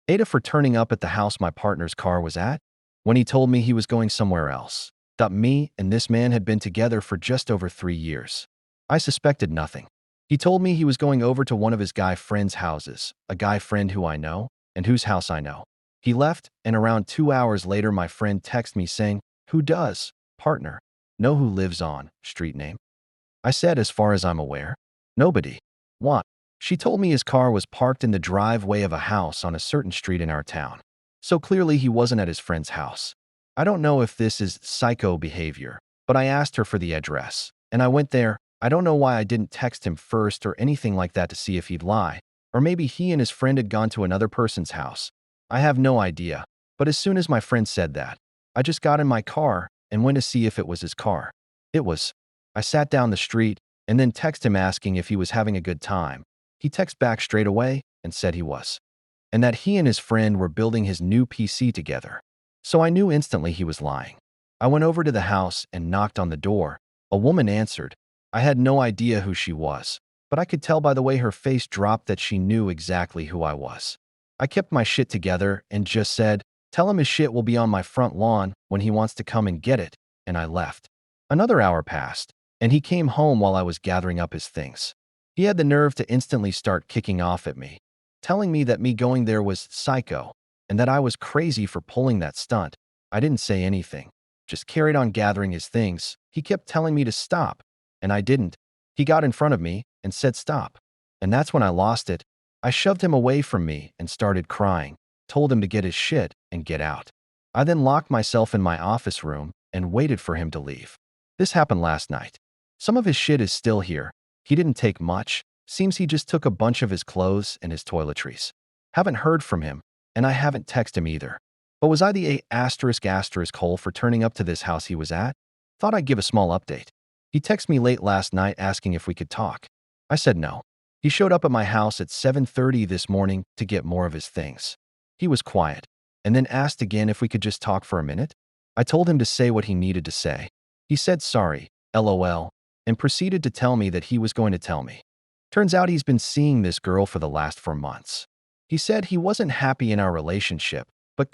AITAH for turning up at the house my partner's car was at when he told me he was going somewhere else. Me and this man had been together for just over 3 years. I suspected nothing. He told me he was going over to one of his guy friends' houses, a guy friend who I know and whose house I know. He left, and around 2 hours later my friend texted me saying, "Who does, partner, know who lives on street name?" I said, "As far as I'm aware, nobody." What? She told me his car was parked in the driveway of a house on a certain street in our town. So clearly he wasn't at his friend's house. I don't know if this is psycho behavior, but I asked her for the address, and I went there. I don't know why I didn't text him first or anything like that to see if he'd lie, or maybe he and his friend had gone to another person's house. I have no idea, but as soon as my friend said that, I just got in my car and went to see if it was his car. It was. I sat down the street and then texted him asking if he was having a good time. He texted back straight away and said he was, and that he and his friend were building his new PC together. So I knew instantly he was lying. I went over to the house and knocked on the door. A woman answered. I had no idea who she was, but I could tell by the way her face dropped that she knew exactly who I was. I kept my shit together and just said, "Tell him his shit will be on my front lawn when he wants to come and get it," and I left. Another hour passed, and he came home while I was gathering up his things. He had the nerve to instantly start kicking off at me, telling me that me going there was psycho and that I was crazy for pulling that stunt. I didn't say anything, just carried on gathering his things. He kept telling me to stop, and I didn't. He got in front of me and said stop, and that's when I lost it. I shoved him away from me and started crying, told him to get his shit and get out. I then locked myself in my office room and waited for him to leave. This happened last night. Some of his shit is still here. He didn't take much. Seems he just took a bunch of his clothes and his toiletries. Haven't heard from him, and I haven't texted him either. But was I the A*** hole for turning up to this house he was at? Thought I'd give a small update. He texted me late last night asking if we could talk. I said no. He showed up at my house at 7:30 this morning to get more of his things. He was quiet, and then asked again if we could just talk for a minute. I told him to say what he needed to say. He said sorry, LOL, and proceeded to tell me that he was going to tell me. Turns out he's been seeing this girl for the last 4 months. He said he wasn't happy in our relationship, but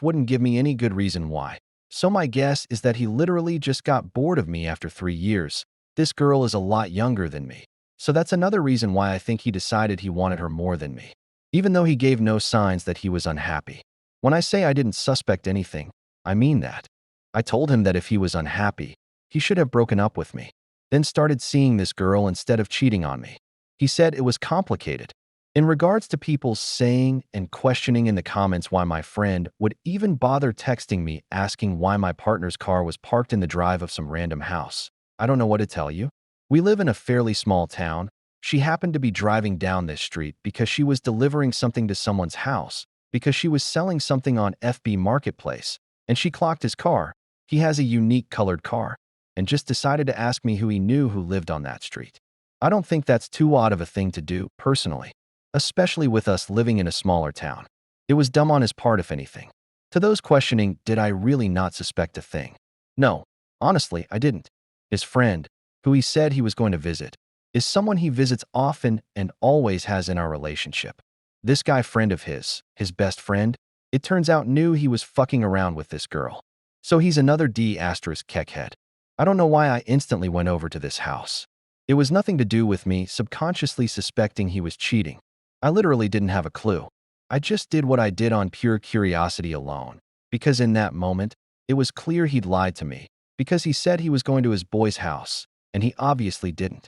wouldn't give me any good reason why. So my guess is that he literally just got bored of me after 3 years. This girl is a lot younger than me. So that's another reason why I think he decided he wanted her more than me, even though he gave no signs that he was unhappy. When I say I didn't suspect anything, I mean that. I told him that if he was unhappy, he should have broken up with me, then started seeing this girl instead of cheating on me. He said it was complicated. In regards to people saying and questioning in the comments why my friend would even bother texting me asking why my partner's car was parked in the drive of some random house, I don't know what to tell you. We live in a fairly small town. She happened to be driving down this street because she was delivering something to someone's house, because she was selling something on FB Marketplace, and she clocked his car. He has a unique colored car, and just decided to ask me who he knew who lived on that street. I don't think that's too odd of a thing to do, personally, especially with us living in a smaller town. It was dumb on his part, if anything. To those questioning, did I really not suspect a thing? No, honestly, I didn't. His friend, who he said he was going to visit, is someone he visits often and always has in our relationship. This guy friend of his best friend, it turns out knew he was fucking around with this girl. So he's another D***keckhead. I don't know why I instantly went over to this house. It was nothing to do with me subconsciously suspecting he was cheating. I literally didn't have a clue. I just did what I did on pure curiosity alone, because in that moment, it was clear he'd lied to me, because he said he was going to his boy's house, and he obviously didn't.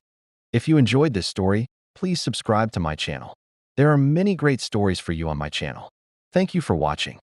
If you enjoyed this story, please subscribe to my channel. There are many great stories for you on my channel. Thank you for watching.